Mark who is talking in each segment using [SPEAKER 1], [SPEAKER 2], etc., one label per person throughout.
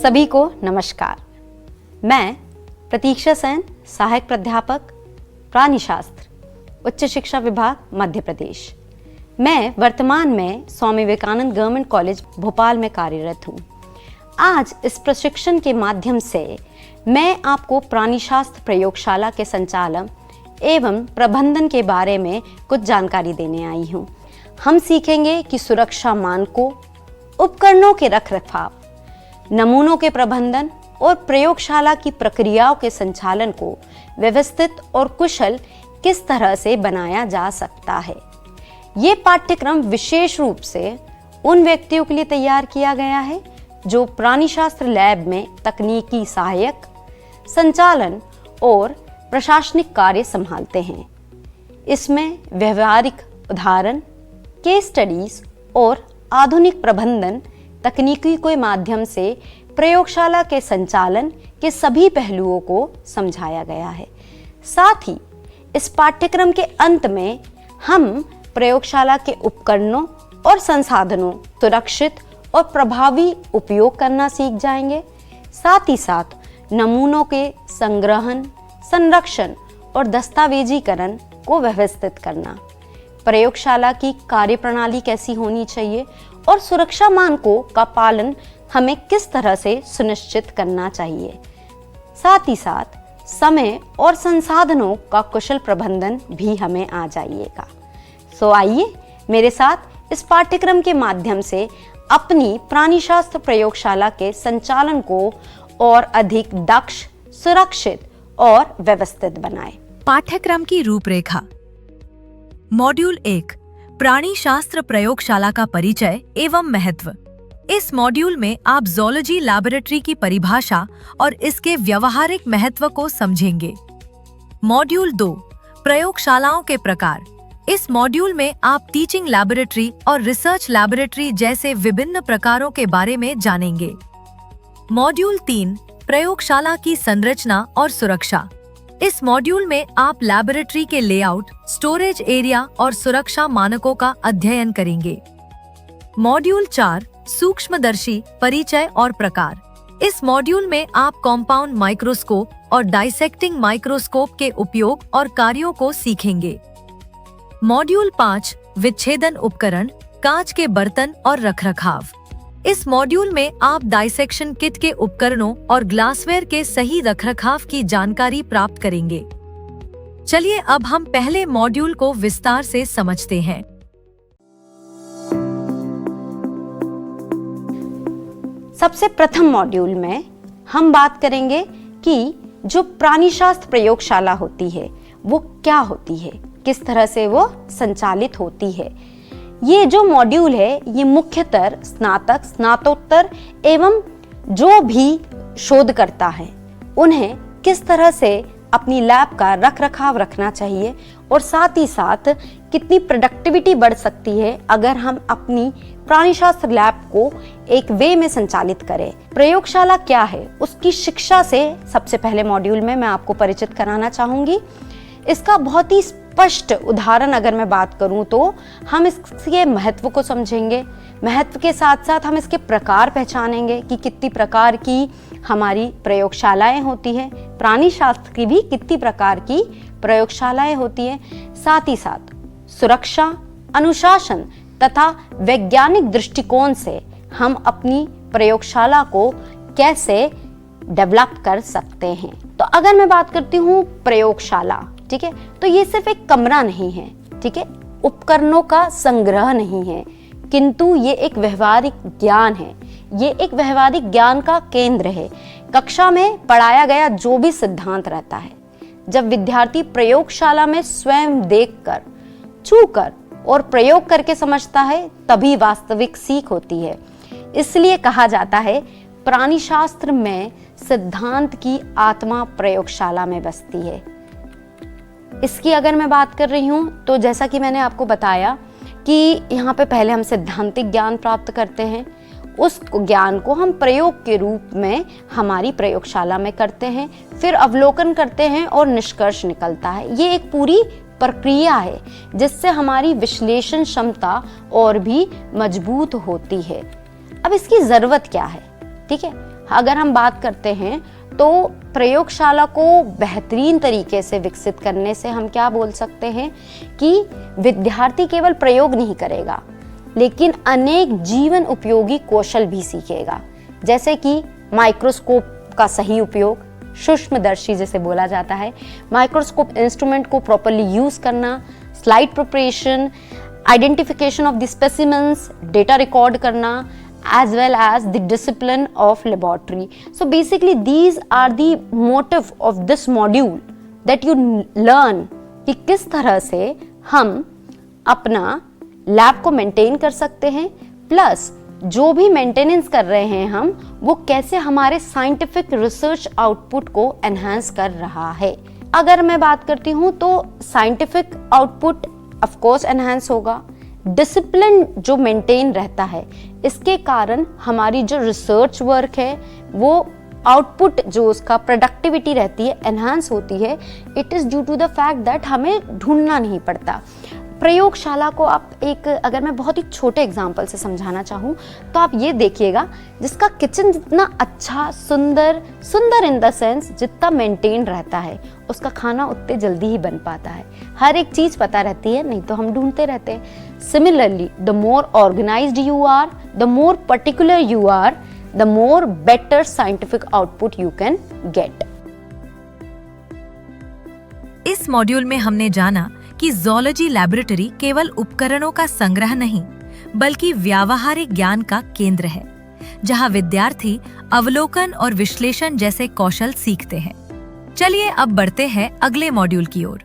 [SPEAKER 1] सभी को नमस्कार। मैं प्रतीक्षा सेन, सहायक प्राध्यापक प्राणिशास्त्र, उच्च शिक्षा विभाग मध्य प्रदेश। मैं वर्तमान में स्वामी विवेकानंद गवर्नमेंट कॉलेज भोपाल में कार्यरत हूँ। आज इस प्रशिक्षण के माध्यम से मैं आपको प्राणिशास्त्र प्रयोगशाला के संचालन एवं प्रबंधन के बारे में कुछ जानकारी देने आई हूँ। हम सीखेंगे कि सुरक्षा मानकों, उपकरणों के रखरखाव, नमूनों के प्रबंधन और प्रयोगशाला की प्रक्रियाओं के संचालन को व्यवस्थित और कुशल किस तरह से बनाया जा सकता है। ये पाठ्यक्रम विशेष रूप से उन व्यक्तियों के लिए तैयार किया गया है जो प्राणिशास्त्र लैब में तकनीकी सहायक, संचालन और प्रशासनिक कार्य संभालते हैं। इसमें व्यवहारिक उदाहरण, केस स्टडीज और आधुनिक प्रबंधन तकनीकी के माध्यम से प्रयोगशाला के संचालन के सभी पहलुओं को समझाया गया है। साथ ही इस पाठ्यक्रम के अंत में हम प्रयोगशाला के उपकरणों और संसाधनों सुरक्षित और प्रभावी उपयोग करना सीख जाएंगे। साथ ही साथ नमूनों के संग्रहण, संरक्षण और दस्तावेजीकरण को व्यवस्थित करना, प्रयोगशाला की कार्यप्रणाली कैसी होनी चाहिए और सुरक्षा मानकों का पालन हमें किस तरह से सुनिश्चित करना चाहिए। साथ ही साथ समय और संसाधनों का कुशल प्रबंधन भी हमें आ जाइएगा। सो आइए मेरे साथ इस पाठ्यक्रम के माध्यम से अपनी प्राणिशास्त्र प्रयोगशाला के संचालन को और अधिक दक्ष, सुरक्षित और व्यवस्थित बनाएं।
[SPEAKER 2] पाठ्यक्रम की रूपरेखा। मॉड्यूल 1, प्राणिशास्त्र प्रयोगशाला का परिचय एवं महत्व। इस मॉड्यूल में आप ज़ूलॉजी लैबोरेटरी की परिभाषा और इसके व्यवहारिक महत्व को समझेंगे। मॉड्यूल 2, प्रयोगशालाओं के प्रकार। इस मॉड्यूल में आप टीचिंग लैबोरेटरी और रिसर्च लैबोरेटरी जैसे विभिन्न प्रकारों के बारे में जानेंगे। मॉड्यूल 3, प्रयोगशाला की संरचना और सुरक्षा। इस मॉड्यूल में आप लैबोरेटरी के लेआउट, स्टोरेज एरिया और सुरक्षा मानकों का अध्ययन करेंगे। मॉड्यूल 4, सूक्ष्मदर्शी परिचय और प्रकार। इस मॉड्यूल में आप कॉम्पाउंड माइक्रोस्कोप और डाइसेक्टिंग माइक्रोस्कोप के उपयोग और कार्यों को सीखेंगे। मॉड्यूल 5, विच्छेदन उपकरण, कांच के बर्तन और रखरखाव। इस मॉड्यूल में आप डाइसेक्शन किट के उपकरणों और ग्लासवेयर के सही रखरखाव की जानकारी प्राप्त करेंगे। चलिए अब हम पहले मॉड्यूल को विस्तार से समझते हैं।
[SPEAKER 1] सबसे प्रथम मॉड्यूल में हम बात करेंगे कि जो प्राणिशास्त्र प्रयोगशाला होती है वो क्या होती है, किस तरह से वो संचालित होती है। ये जो मॉड्यूल है ये मुख्यतः स्नातक, स्नातकोत्तर एवं जो भी शोध करता है उन्हें किस तरह से अपनी लैब का रखरखाव रखना चाहिए और साथ ही साथ कितनी प्रोडक्टिविटी बढ़ सकती है अगर हम अपनी प्राणिशास्त्र लैब को एक वे में संचालित करें। प्रयोगशाला क्या है उसकी शिक्षा से सबसे पहले मॉड्यूल में मैं आपको परिचित कराना चाहूंगी। इसका बहुत ही स्पष्ट उदाहरण अगर मैं बात करूं तो हम इसके महत्व को समझेंगे। महत्व के साथ साथ हम इसके प्रकार पहचानेंगे कि कितनी प्रकार की हमारी प्रयोगशालाएं होती हैं, प्राणिशास्त्र की भी कितनी प्रकार की प्रयोगशालाएं होती हैं। साथ ही साथ सुरक्षा, अनुशासन तथा वैज्ञानिक दृष्टिकोण से हम अपनी प्रयोगशाला को कैसे डेवलप कर सकते हैं। तो अगर मैं बात करती हूँ प्रयोगशाला, ठीक है, तो ये सिर्फ एक कमरा नहीं है, ठीक है, उपकरणों का संग्रह नहीं है, किंतु ये एक व्यवहारिक ज्ञान है। ये एक व्यवहारिक ज्ञान का केंद्र है। कक्षा में पढ़ाया गया जो भी सिद्धांत रहता है, जब विद्यार्थी प्रयोगशाला में स्वयं देखकर, छूकर और प्रयोग करके समझता है तभी वास्तविक सीख होती है। इसलिए कहा जाता है प्राणिशास्त्र में सिद्धांत की आत्मा प्रयोगशाला में बसती है। इसकी अगर मैं बात कर रही हूँ तो जैसा कि मैंने आपको बताया कि यहाँ पे पहले हम सिद्धांतिक ज्ञान प्राप्त करते हैं, उस ज्ञान को हम प्रयोग के रूप में हमारी प्रयोगशाला में करते हैं, फिर अवलोकन करते हैं और निष्कर्ष निकलता है। ये एक पूरी प्रक्रिया है जिससे हमारी विश्लेषण क्षमता और भी मजबूत होती है। अब इसकी ज़रूरत क्या है, ठीक है, अगर हम बात करते हैं तो प्रयोगशाला को बेहतरीन तरीके से विकसित करने से हम क्या बोल सकते हैं कि विद्यार्थी केवल प्रयोग नहीं करेगा लेकिन अनेक जीवन उपयोगी कौशल भी सीखेगा, जैसे कि माइक्रोस्कोप का सही उपयोग, सूक्ष्मदर्शी जिसे बोला जाता है, माइक्रोस्कोप इंस्ट्रूमेंट को प्रॉपर्ली यूज करना, slide preparation, identification of the specimens, data record करना, as well as the discipline of laboratory. So basically these are the motive of this module that you learn कि किस तरह से हम अपना lab को मेंटेन कर सकते हैं, प्लस जो भी मेंटेनेंस कर रहे हैं हम वो कैसे हमारे साइंटिफिक रिसर्च आउटपुट को एनहांस कर रहा है। अगर मैं बात करती हूँ तो scientific output of course enhance होगा, डिसिप्लिन जो मेंटेन रहता है इसके कारण हमारी जो रिसर्च वर्क है वो आउटपुट जो उसका प्रोडक्टिविटी रहती है एनहांस होती है। It is due to the fact that हमें ढूंढना नहीं पड़ता। प्रयोगशाला को आप एक अगर मैं बहुत ही छोटे एग्जांपल से समझाना चाहूँ तो आप ये देखिएगा, जिसका किचन जितना अच्छा सुंदर इन द सेंस जितना मेंटेन रहता है उसका खाना उतने जल्दी ही बन पाता है। हर एक चीज़ पता रहती है, नहीं तो हम ढूंढते रहते हैं। Similarly the more organised you are, the more particular you are, the more better scientific output you can get.
[SPEAKER 2] इस मॉड्यूल में हमने जाना कि ज़ूलॉजी लैबोरेटरी केवल उपकरणों का संग्रह नहीं बल्कि व्यावहारिक ज्ञान का केंद्र है, जहां विद्यार्थी अवलोकन और विश्लेषण जैसे कौशल सीखते हैं। चलिए अब बढ़ते हैं अगले मॉड्यूल की ओर।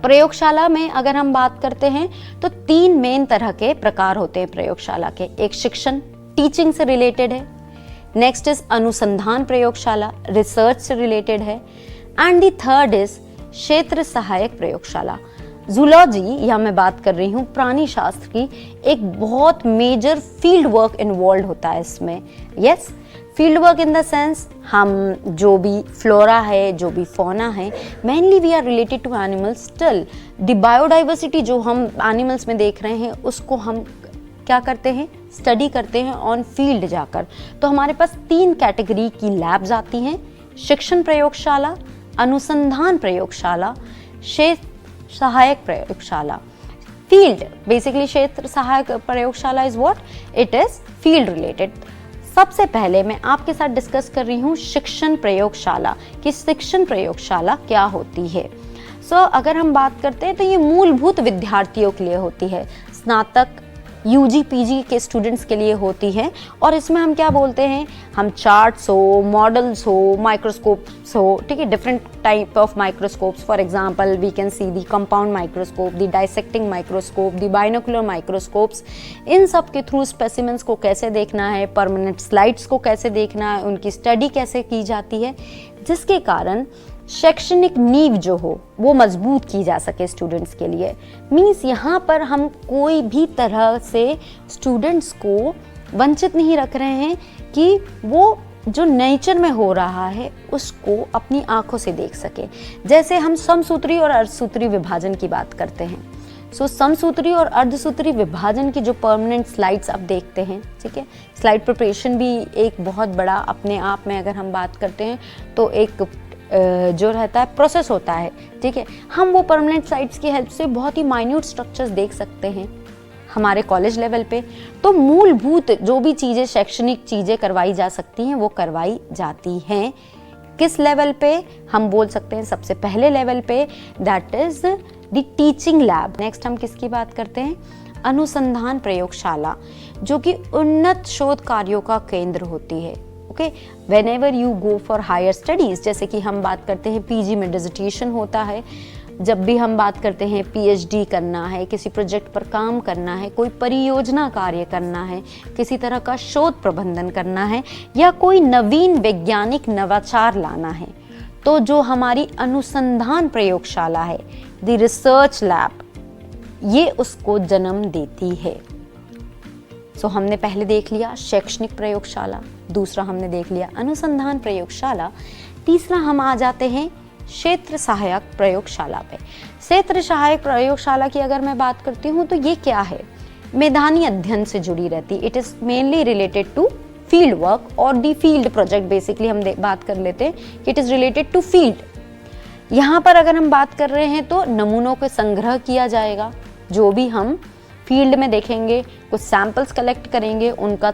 [SPEAKER 1] प्रयोगशाला में अगर हम बात करते हैं तो 3 मेन तरह के प्रकार होते हैं प्रयोगशाला के। एक शिक्षण टीचिंग से रिलेटेड है, नेक्स्ट इज अनुसंधान प्रयोगशाला रिसर्च से रिलेटेड है, एंड द थर्ड इज क्षेत्र सहायक प्रयोगशाला। जूलॉजी या मैं बात कर रही हूँ प्राणी शास्त्र की, एक बहुत मेजर फील्ड वर्क इन्वॉल्व होता है इसमें। Yes, field work in the sense हम जो भी फ्लोरा है, जो भी फौना है, mainly we are related to animals, still the biodiversity जो हम एनिमल्स में देख रहे हैं उसको हम क्या करते हैं, स्टडी करते हैं ऑन फील्ड जाकर। तो हमारे पास 3 कैटेगरी की लैब्स आती हैं, शिक्षण प्रयोगशाला, अनुसंधान प्रयोगशाला, क्षेत्र सहायक प्रयोगशाला। फील्ड बेसिकली क्षेत्र सहायक प्रयोगशाला is what, it is field related. सबसे पहले मैं आपके साथ डिस्कस कर रही हूँ शिक्षण प्रयोगशाला कि शिक्षण प्रयोगशाला क्या होती है। अगर हम बात करते हैं तो ये मूलभूत विद्यार्थियों के लिए होती है, स्नातक यूजी पीजी के स्टूडेंट्स के लिए होती है। और इसमें हम क्या बोलते हैं, हम चार्ट्स हो, मॉडल्स हो, माइक्रोस्कोप्स हो, ठीक है, different type of microscopes. For example we can see the compound microscope, the dissecting microscope, the binocular microscopes. इन सब के थ्रू स्पेसिमेंस को कैसे देखना है, परमानेंट स्लाइड्स को कैसे देखना है, उनकी स्टडी कैसे की जाती है, जिसके कारण शैक्षणिक नींव जो हो वो मजबूत की जा सके स्टूडेंट्स के लिए। मीन्स यहाँ पर हम कोई भी तरह से स्टूडेंट्स को वंचित नहीं रख रहे हैं कि वो जो नेचर में हो रहा है उसको अपनी आंखों से देख सके। जैसे हम समसूत्री और अर्धसूत्री विभाजन की बात करते हैं, समसूत्री और अर्धसूत्री विभाजन की जो परमानेंट स्लाइड्स आप देखते हैं, ठीक है, स्लाइड प्रिपरेशन भी एक बहुत बड़ा अपने आप में अगर हम बात करते हैं तो एक जो रहता है प्रोसेस होता है, ठीक है। हम वो परमानेंट स्लाइड्स की हेल्प से बहुत ही माइन्यूट स्ट्रक्चर्स देख सकते हैं हमारे कॉलेज लेवल पे। तो मूलभूत जो भी चीज़ें शैक्षणिक चीज़ें करवाई जा सकती हैं वो करवाई जाती हैं। किस लेवल पे हम बोल सकते हैं, सबसे पहले लेवल पे, that is the teaching lab. Next हम किसकी बात करते हैं, अनुसंधान प्रयोगशाला, जो कि उन्नत शोध कार्यों का केंद्र होती है। Okay, whenever you go for higher studies, जैसे कि हम बात करते हैं पीजी में डिसर्टेशन होता है, जब भी हम बात करते हैं पीएचडी करना है, किसी प्रोजेक्ट पर काम करना है, कोई परियोजना कार्य करना है, किसी तरह का शोध प्रबंधन करना है या कोई नवीन वैज्ञानिक नवाचार लाना है, तो जो हमारी अनुसंधान प्रयोगशाला है, द रिसर्च लैब, ये उसको जन्म देती है। हमने पहले देख लिया शैक्षणिक प्रयोगशाला, दूसरा हमने देख लिया अनुसंधान प्रयोगशाला, तीसरा हम आ जाते हैं क्षेत्र सहायक प्रयोगशाला पे। क्षेत्र सहायक प्रयोगशाला की अगर मैं बात करती हूँ तो ये क्या है, मैदानी अध्ययन से जुड़ी रहती है। It is mainly related to field work और दी फील्ड प्रोजेक्ट। बेसिकली हम बात कर लेते हैं कि it is related to field. यहाँ पर अगर हम बात कर रहे हैं तो नमूनों को संग्रह किया जाएगा, जो भी हम फील्ड में देखेंगे, कुछ सैंपल्स कलेक्ट करेंगे, उनका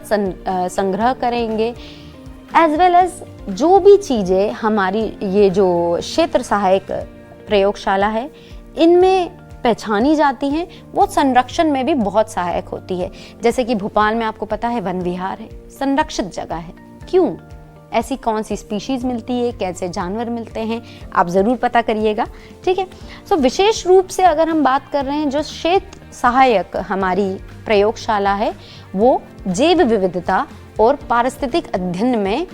[SPEAKER 1] संग्रह करेंगे, एज वेल एज जो भी चीज़ें हमारी ये जो क्षेत्र सहायक प्रयोगशाला है इनमें पहचानी जाती हैं, वो संरक्षण में भी बहुत सहायक होती है। जैसे कि भोपाल में आपको पता है वन विहार है, संरक्षित जगह है। क्यों? ऐसी कौन सी स्पीशीज मिलती है, कैसे जानवर मिलते हैं, आप ज़रूर पता करिएगा, ठीक है। सो विशेष रूप से अगर हम बात कर रहे हैं, जो क्षेत्र सहायक हमारी प्रयोगशाला है वो जैव विविधता और पारिस्थितिक अध्ययन में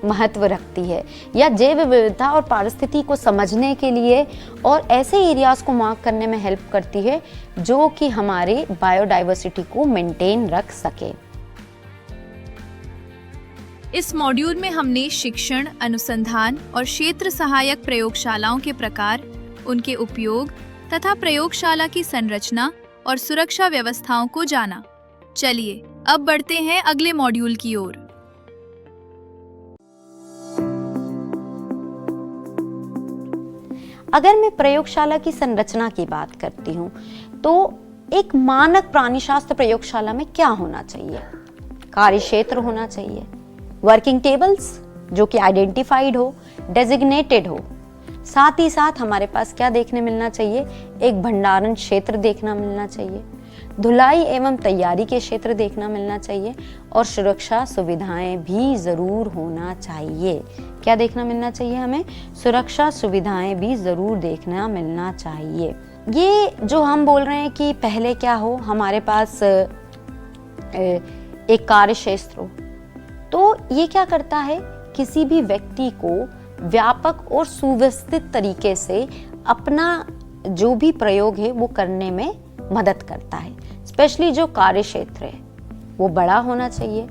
[SPEAKER 1] महत्व रखती है, या जैव विविधता और पारिस्थिति को समझने के लिए और ऐसे एरियाज को मार्क करने में हेल्प करती है जो कि हमारे बायोडाइवर्सिटी को मेंटेन रख सके।
[SPEAKER 3] इस मॉड्यूल में हमने शिक्षण, अनुसंधान और क्षेत्र सहायक प्रयोगशालाओं के प्रकार, उनके उपयोग तथा प्रयोगशाला की संरचना और सुरक्षा व्यवस्थाओं को जाना। चलिए अब बढ़ते हैं अगले मॉड्यूल की ओर।
[SPEAKER 1] अगर मैं प्रयोगशाला की संरचना की बात करती हूँ तो एक मानक प्राणीशास्त्र प्रयोगशाला में क्या होना चाहिए? कार्यक्षेत्र होना चाहिए, वर्किंग टेबल्स जो कि आइडेंटिफाइड हो, डेजिग्नेटेड हो, साथ ही साथ हमारे पास क्या देखने मिलना चाहिए? एक भंडारण क्षेत्र देखना मिलना चाहिए, धुलाई एवं तैयारी के क्षेत्र देखना मिलना चाहिए और सुरक्षा सुविधाएं भी ज़रूर होना चाहिए। क्या देखना मिलना चाहिए हमें? सुरक्षा सुविधाएं भी ज़रूर देखना मिलना चाहिए। ये जो हम बोल रहे हैं कि पहले क्या हो, हमारे पास एक कार्यक्षेत्र हो, तो ये क्या करता है? किसी भी व्यक्ति को व्यापक और सुव्यवस्थित तरीके से अपना जो भी प्रयोग है वो करने में मदद करता है। स्पेशली जो कार्य क्षेत्र है वो बड़ा होना चाहिए।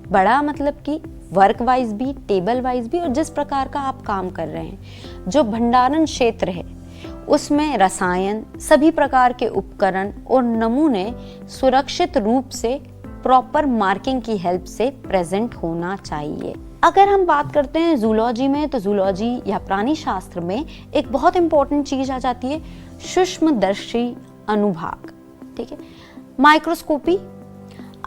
[SPEAKER 1] बड़ा मतलब कि वर्क वाइज भी, टेबल वाइज भी, और जिस प्रकार का आप काम कर रहे हैं। जो भंडारण क्षेत्र है उसमें रसायन, सभी प्रकार के उपकरण और नमूने सुरक्षित रूप से प्रॉपर मार्किंग की हेल्प से प्रेजेंट होना चाहिए। अगर हम बात करते हैं जूलॉजी में, तो जूलॉजी या प्राणी शास्त्र में एक बहुत इंपॉर्टेंट चीज आ जाती है सूक्ष्मदर्शी अनुभाग, ठीक है। माइक्रोस्कोपी,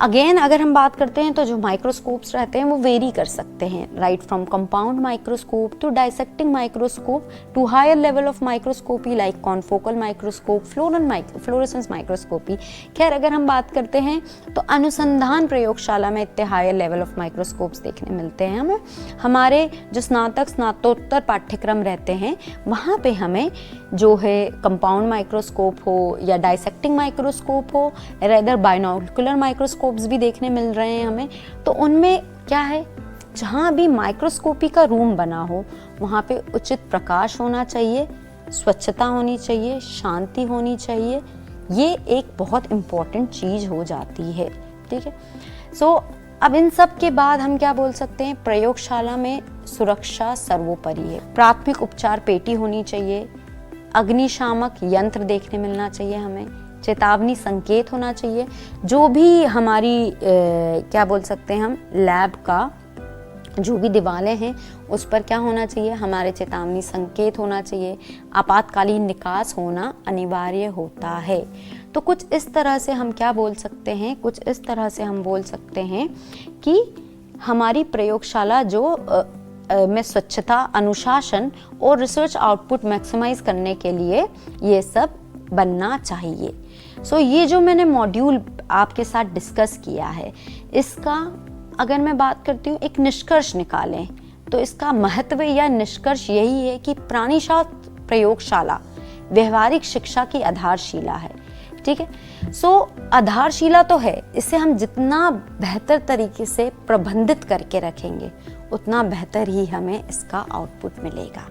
[SPEAKER 1] अगेन अगर हम बात करते हैं तो जो माइक्रोस्कोप्स रहते हैं वो वेरी कर सकते हैं, right from compound microscope to dissecting microscope to higher level of microscopy like confocal microscope, fluorescence microscopy. खैर अगर हम बात करते हैं तो अनुसंधान प्रयोगशाला में इतने हायर लेवल ऑफ माइक्रोस्कोप्स देखने मिलते हैं हमें। हमारे जो स्नातकोत्तर पाठ्यक्रम रहते हैं वहाँ पे हमें जो है कंपाउंड माइक्रोस्कोप हो या डाइसेक्टिंग माइक्रोस्कोप हो, रेदर बाइनोकुलर माइक्रोस्कोप्स भी देखने मिल रहे हैं हमें। तो उनमें क्या है, जहाँ भी माइक्रोस्कोपी का रूम बना हो वहाँ पे उचित प्रकाश होना चाहिए, स्वच्छता होनी चाहिए, शांति होनी चाहिए। ये एक बहुत इम्पॉर्टेंट चीज़ हो जाती है, ठीक है। सो अब इन सब के बाद हम क्या बोल सकते हैं? प्रयोगशाला में सुरक्षा सर्वोपरि है। प्राथमिक उपचार पेटी होनी चाहिए, अग्निशामक यंत्र देखने मिलना चाहिए हमें, चेतावनी संकेत होना चाहिए। जो भी हमारी क्या बोल सकते हैं हम, लैब का जो भी दीवारें हैं उस पर क्या होना चाहिए? हमारे चेतावनी संकेत होना चाहिए। आपातकालीन निकास होना अनिवार्य होता है। तो कुछ इस तरह से हम क्या बोल सकते हैं? कुछ इस तरह से हम बोल सकते हैं कि हमारी प्रयोगशाला जो में स्वच्छता, अनुशासन और रिसर्च आउटपुट मैक्सिमाइज करने के लिए ये सब बनना चाहिए। सो ये जो मैंने मॉड्यूल आपके साथ डिस्कस किया है, इसका अगर मैं बात करती हूँ एक निष्कर्ष निकालें तो इसका महत्व या निष्कर्ष यही है कि प्राणीशास्त्र प्रयोगशाला व्यवहारिक शिक्षा की आधारशिला है, ठीक है। सो आधारशिला तो है, इसे हम जितना बेहतर तरीके से प्रबंधित करके रखेंगे उतना बेहतर ही हमें इसका आउटपुट मिलेगा।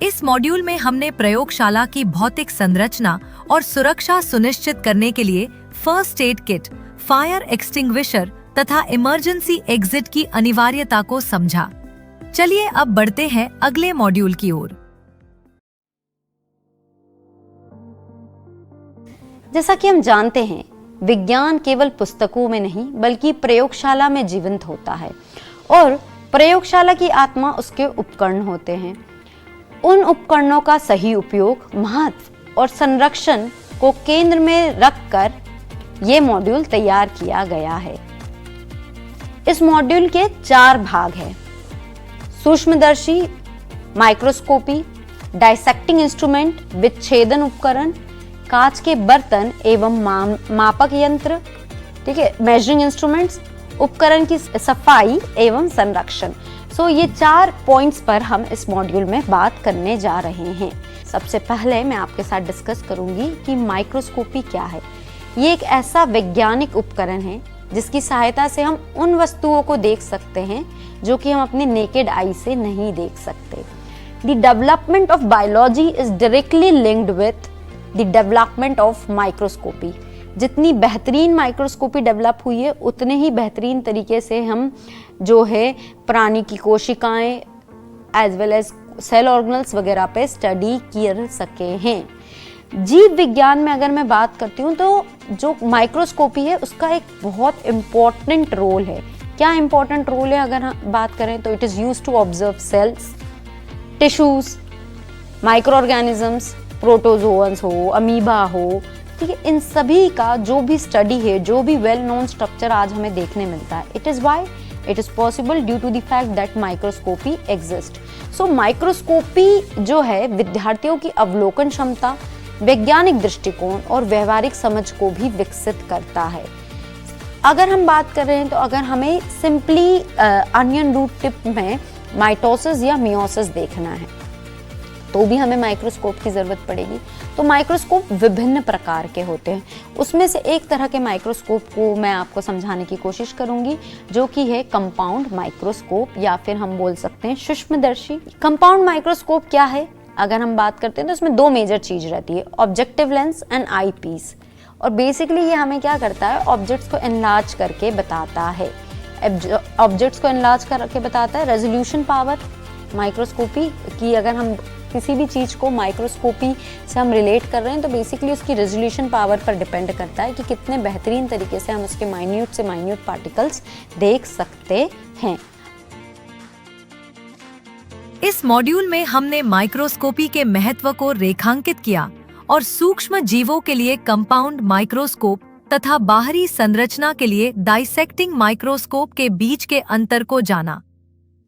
[SPEAKER 2] इस मॉड्यूल में हमने प्रयोगशाला की भौतिक संरचना और सुरक्षा सुनिश्चित करने के लिए first aid kit, fire extinguisher तथा इमरजेंसी एग्जिट की अनिवार्यता को समझा। चलिए अब बढ़ते हैं अगले मॉड्यूल की ओर।
[SPEAKER 1] जैसा कि हम जानते हैं, विज्ञान केवल पुस्तकों में नहीं बल्कि प्रयोगशाला में जीवंत होता है और प्रयोगशाला की आत्मा उसके उपकरण होते हैं। उन उपकरणों का सही उपयोग, महत्व और संरक्षण को केंद्र में रखकर ये मॉड्यूल तैयार किया गया है। इस मॉड्यूल के 4 भाग हैं: सूक्ष्मदर्शी, माइक्रोस्कोपी, डाइसेक्टिंग इंस्ट्रूमेंट, विच्छेदन उपकरण, कांच के बर्तन एवं मापक यंत्र, ठीक है, मेजरिंग इंस्ट्रूमेंट्स, उपकरण की सफाई एवं संरक्षण। ये 4 पॉइंट्स पर हम इस मॉड्यूल में बात करने जा रहे हैं। सबसे पहले मैं आपके साथ डिस्कस करूंगी कि माइक्रोस्कोपी क्या है। ये एक ऐसा वैज्ञानिक उपकरण है जिसकी सहायता से हम उन वस्तुओं को देख सकते हैं जो कि हम अपने नेकेड आई से नहीं देख सकते। The development of biology is directly linked with the development of microscopy. जितनी बेहतरीन माइक्रोस्कोपी डेवलप हुई है उतने ही बेहतरीन तरीके से हम जो है प्राणी की कोशिकाएं as well as cell organelles वगैरह पे स्टडी कर सके हैं। जीव विज्ञान में अगर मैं बात करती हूँ तो जो माइक्रोस्कोपी है उसका एक बहुत इम्पोर्टेंट रोल है। क्या इम्पोर्टेंट रोल है अगर हम बात करें तो it is used to observe cells, tissues, micro organisms, protozoans हो, अमीबा हो, ठीक है, इन सभी का जो भी स्टडी है, जो भी वेल नोन स्ट्रक्चर आज हमें देखने मिलता है, it is why it is possible due to the fact that microscopy exist. So microscopy जो है विद्यार्थियों की अवलोकन क्षमता, वैज्ञानिक दृष्टिकोण और व्यवहारिक समझ को भी विकसित करता है। अगर हम बात कर रहे हैं तो अगर हमें सिंपली अनियन रूट टिप में माइटोसिस या मियोसिस देखना है तो भी हमें माइक्रोस्कोप की ज़रूरत पड़ेगी। तो माइक्रोस्कोप विभिन्न प्रकार के होते हैं। उसमें से एक तरह के माइक्रोस्कोप को मैं आपको समझाने की कोशिश करूंगी जो कि है कंपाउंड माइक्रोस्कोप या फिर हम बोल सकते हैं सूक्ष्मदर्शी। कंपाउंड माइक्रोस्कोप क्या है अगर हम बात करते हैं तो इसमें 2 मेजर चीज़ रहती है, objective lens and eyepiece. और बेसिकली ये हमें क्या करता है, ऑब्जेक्ट्स को एनलार्ज करके बताता है। ऑब्जेक्ट्स को एनलार्ज करके बताता है। रेजोल्यूशन पावर माइक्रोस्कोपी की, अगर हम किसी भी चीज़ को माइक्रोस्कोपी से हम रिलेट कर रहे हैं तो बेसिकली उसकी रेजोल्यूशन पावर पर डिपेंड करता है कि कितने बेहतरीन तरीके से हम उसके माइन्यूट से माइन्यूट पार्टिकल्स देख सकते हैं।
[SPEAKER 2] इस मॉड्यूल में हमने माइक्रोस्कोपी के महत्व को रेखांकित किया और सूक्ष्म जीवों के लिए कंपाउंड माइक्रोस्कोप तथा बाहरी संरचना के लिए डाइसेक्टिंग माइक्रोस्कोप के बीच के अंतर को जाना।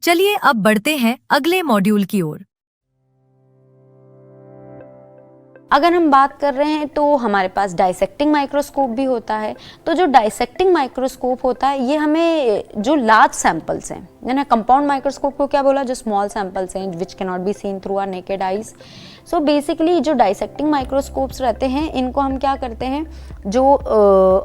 [SPEAKER 2] चलिए अब बढ़ते हैं अगले मॉड्यूल की ओर।
[SPEAKER 1] अगर हम बात कर रहे हैं तो हमारे पास डाइसेक्टिंग माइक्रोस्कोप भी होता है। तो जो डाइसेक्टिंग माइक्रोस्कोप होता है ये हमें जो लार्ज सैंपल्स हैं, यानी कंपाउंड माइक्रोस्कोप को क्या बोला, जो स्मॉल सैंपल्स हैं which can not be seen through our naked eyes. So basically जो डाइसेक्टिंग माइक्रोस्कोप्स रहते हैं इनको हम क्या करते हैं, जो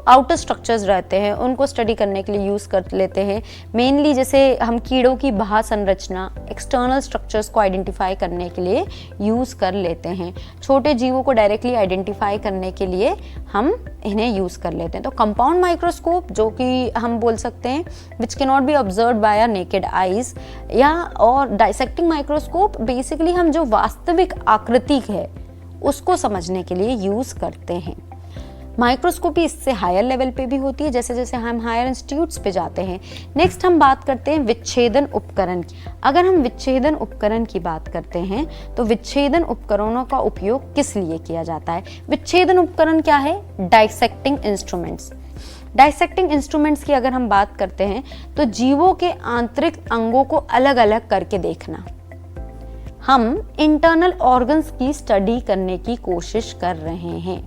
[SPEAKER 1] आउटर स्ट्रक्चर्स रहते हैं उनको स्टडी करने के लिए यूज़ कर लेते हैं। मेनली जैसे हम कीड़ों की बाह्य संरचना, एक्सटर्नल स्ट्रक्चर्स को आइडेंटिफाई करने के लिए यूज़ कर लेते हैं। छोटे जीवों को डायरेक्टली आइडेंटिफाई करने के लिए हम इन्हें यूज़ कर लेते हैं। तो कंपाउंड माइक्रोस्कोप जो कि हम बोल सकते हैं which can not be observed by our naked eyes, या और डाइसेक्टिंग माइक्रोस्कोप बेसिकली हम जो वास्तविक आकृति है उसको समझने के लिए यूज़ करते हैं। माइक्रोस्कोपी इससे हायर लेवल पे भी होती है जैसे जैसे हम हायर इंस्टीट्यूट्स पे जाते हैं। नेक्स्ट हम बात करते हैं विच्छेदन उपकरण की। अगर हम विच्छेदन उपकरण की बात करते हैं तो विच्छेदन उपकरणों का उपयोग किस लिए किया जाता है। विच्छेदन उपकरण क्या है, डाइसेक्टिंग इंस्ट्रूमेंट्स। डाइसेक्टिंग इंस्ट्रूमेंट्स की अगर हम बात करते हैं तो जीवों के आंतरिक अंगों को अलग अलग करके देखना। हम इंटरनल ऑर्गन्स की स्टडी करने की कोशिश कर रहे हैं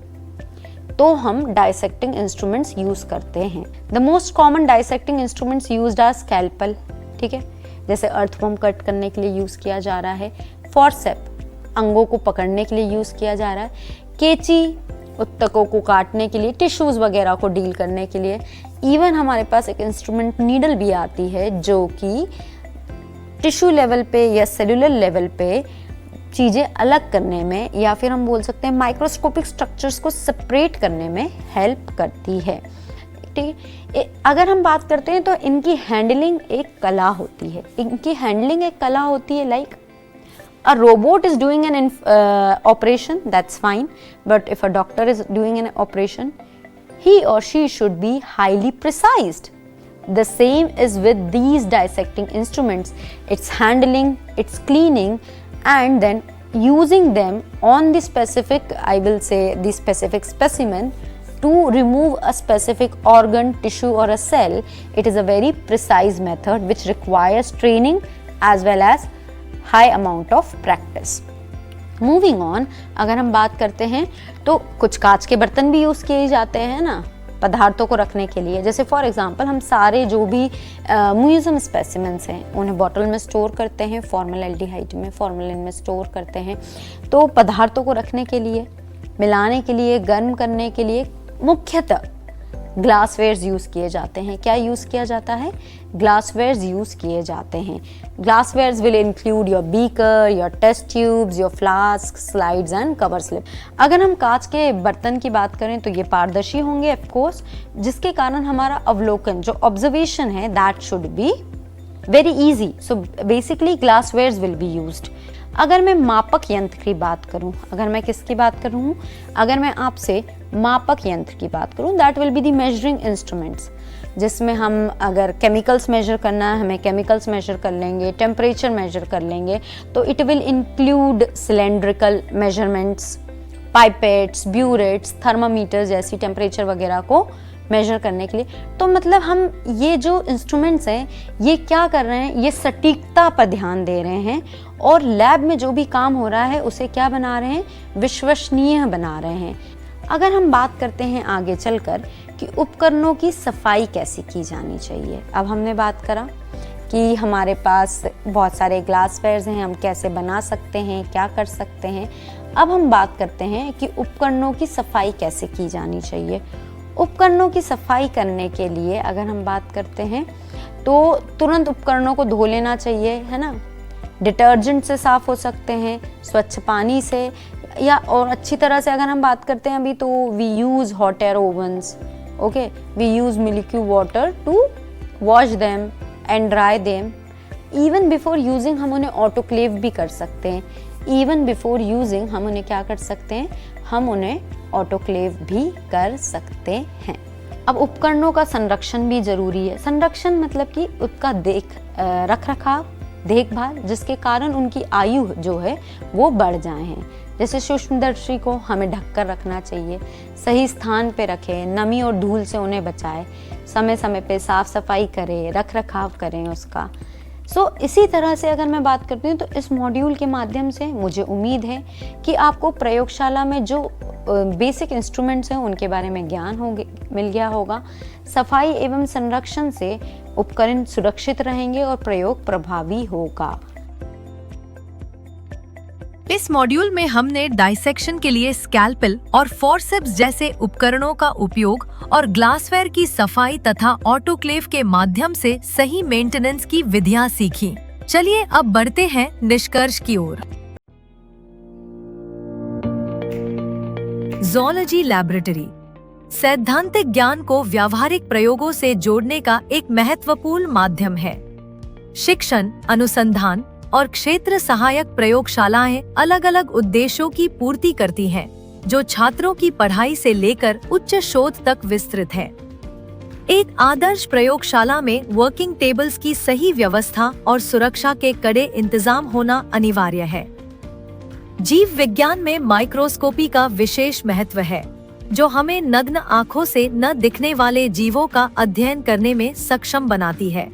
[SPEAKER 1] तो हम डाइसेक्टिंग इंस्ट्रूमेंट्स यूज करते हैं। The most common dissecting instruments used are scalpel, ठीक है, जैसे अर्थवॉर्म कट करने के लिए यूज किया जा रहा है। फॉरसेप अंगों को पकड़ने के लिए यूज किया जा रहा है। केची उत्तकों को काटने के लिए, टिश्यूज वगैरह को डील करने के लिए। इवन हमारे पास एक इंस्ट्रूमेंट नीडल भी आती है जो कि टिश्यू लेवल पे या सेलुलर लेवल पे चीज़ें अलग करने में या फिर हम बोल सकते हैं माइक्रोस्कोपिक स्ट्रक्चर्स को सेपरेट करने में हेल्प करती है। ठीक है, अगर हम बात करते हैं तो इनकी हैंडलिंग एक कला होती है। इनकी हैंडलिंग एक कला होती है। Like A robot is doing an operation, that's fine, but if a doctor is doing an operation, he or she should be highly precise. The same is with these dissecting instruments. It's handling, it's cleaning, and then using them on the specific, I will say the specific specimen to remove a specific organ, tissue or a cell. It is a very precise method which requires training as well as high amount of practice. Moving on, अगर हम बात करते हैं तो कुछ कांच के बर्तन भी यूज़ किए जाते हैं ना पदार्थों को रखने के लिए। जैसे फॉर एग्जांपल हम सारे जो भी म्यूजियम स्पेसिमेंट्स हैं उन्हें बॉटल में स्टोर करते हैं, फॉर्मल्डिहाइड में, फॉर्मेलिन में स्टोर करते हैं। तो पदार्थों को रखने के लिए, मिलाने के लिए, गर्म करने के लिए मुख्यतः ग्लासवेयर्स यूज़ किए जाते हैं। क्या यूज़ किया जाता है? ग्लासवेयर्स यूज़ किए जाते हैं। Glasswares will include your beaker, your test tubes, your flask, slides and cover slip. अगर हम कांच के बर्तन की बात करें तो ये पारदर्शी होंगे ऑफ कोर्स, जिसके कारण हमारा अवलोकन जो ऑब्जर्वेशन है that should be very easy. So basically glasswares will be used. अगर मैं मापक यंत्र की बात करूं, अगर मैं किसकी बात करूं, अगर मैं आपसे मापक यंत्र की बात करूं, that will be the measuring instruments, जिसमें हम अगर केमिकल्स मेजर करना है हमें केमिकल्स मेजर कर लेंगे, टेम्परेचर मेजर कर लेंगे, तो it will include cylindrical measurements, pipettes, burettes, thermometer जैसी टेम्परेचर वगैरह को मेजर करने के लिए। तो मतलब हम ये जो इंस्ट्रूमेंट्स हैं ये क्या कर रहे हैं, ये सटीकता पर ध्यान दे रहे हैं और लैब में जो भी काम हो रहा है उसे क्या बना रहे हैं, विश्वसनीय बना रहे हैं। अगर हम बात करते हैं आगे चलकर कि उपकरणों की सफाई कैसे की जानी चाहिए, अब हमने बात करा कि हमारे पास बहुत सारे ग्लासवेयर्स हैं, हम कैसे बना सकते हैं, क्या कर सकते हैं। अब हम बात करते हैं कि उपकरणों की सफाई कैसे की जानी चाहिए। उपकरणों की सफाई करने के लिए अगर हम बात करते हैं तो तुरंत उपकरणों को धो लेना चाहिए, है ना। डिटर्जेंट से साफ़ हो सकते हैं, स्वच्छ पानी से, या और अच्छी तरह से अगर हम बात करते हैं अभी तो we use hot air ovens, okay, we use milky water to wash them and dry them. Even before using हम उन्हें ऑटोक्लेव भी कर सकते हैं। इवन बिफोर यूजिंग हम उन्हें क्या कर सकते हैं, हम उन्हें ऑटोक्लेव भी कर सकते हैं। अब उपकरणों का संरक्षण भी जरूरी है। संरक्षण मतलब कि उसका रख रखाव, देखभाल, जिसके कारण उनकी आयु जो है वो बढ़ जाए हैं। जैसे सूक्ष्मदर्शी को हमें ढककर रखना चाहिए, सही स्थान पे रखें, नमी और धूल से उन्हें बचाएं, समय समय पे साफ सफाई करें, रख रखाव करें उसका। इसी तरह से अगर मैं बात करती हूँ तो इस मॉड्यूल के माध्यम से मुझे उम्मीद है कि आपको प्रयोगशाला में जो बेसिक इंस्ट्रूमेंट्स हैं उनके बारे में ज्ञान मिल गया होगा। सफाई एवं संरक्षण से उपकरण सुरक्षित रहेंगे और प्रयोग प्रभावी होगा।
[SPEAKER 2] इस मॉड्यूल में हमने डाइसेक्शन के लिए स्कैल्पेल और फोर्सेप्स जैसे उपकरणों का उपयोग और ग्लासवेयर की सफाई तथा ऑटोक्लेव के माध्यम से सही मेंटेनेंस की विधियां सीखी। चलिए अब बढ़ते हैं निष्कर्ष की ओर। ज़ूलॉजी लैबोरेटरी सैद्धांतिक ज्ञान को व्यावहारिक प्रयोगों से जोड़ने का एक महत्वपूर्ण माध्यम है। शिक्षण, अनुसंधान और क्षेत्र सहायक प्रयोगशालाएं अलग अलग उद्देश्यों की पूर्ति करती हैं, जो छात्रों की पढ़ाई से लेकर उच्च शोध तक विस्तृत है। एक आदर्श प्रयोगशाला में वर्किंग टेबल्स की सही व्यवस्था और सुरक्षा के कड़े इंतजाम होना अनिवार्य है। जीव विज्ञान में माइक्रोस्कोपी का विशेष महत्व है, जो हमें नग्न आँखों से न दिखने वाले जीवों का अध्ययन करने में सक्षम बनाती है।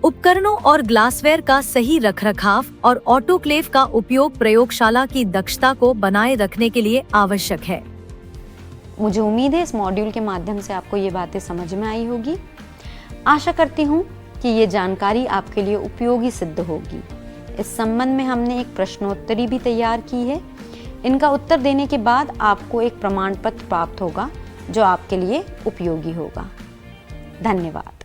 [SPEAKER 2] उपकरणों और ग्लासवेयर का सही रखरखाव और ऑटोक्लेव का उपयोग प्रयोगशाला की दक्षता को बनाए रखने के लिए आवश्यक है।
[SPEAKER 1] मुझे उम्मीद है इस मॉड्यूल के माध्यम से आपको ये बातें समझ में आई होगी। आशा करती हूँ कि ये जानकारी आपके लिए उपयोगी सिद्ध होगी। इस संबंध में हमने एक प्रश्नोत्तरी भी तैयार की है। इनका उत्तर देने के बाद आपको एक प्रमाण पत्र प्राप्त होगा जो आपके लिए उपयोगी होगा। धन्यवाद।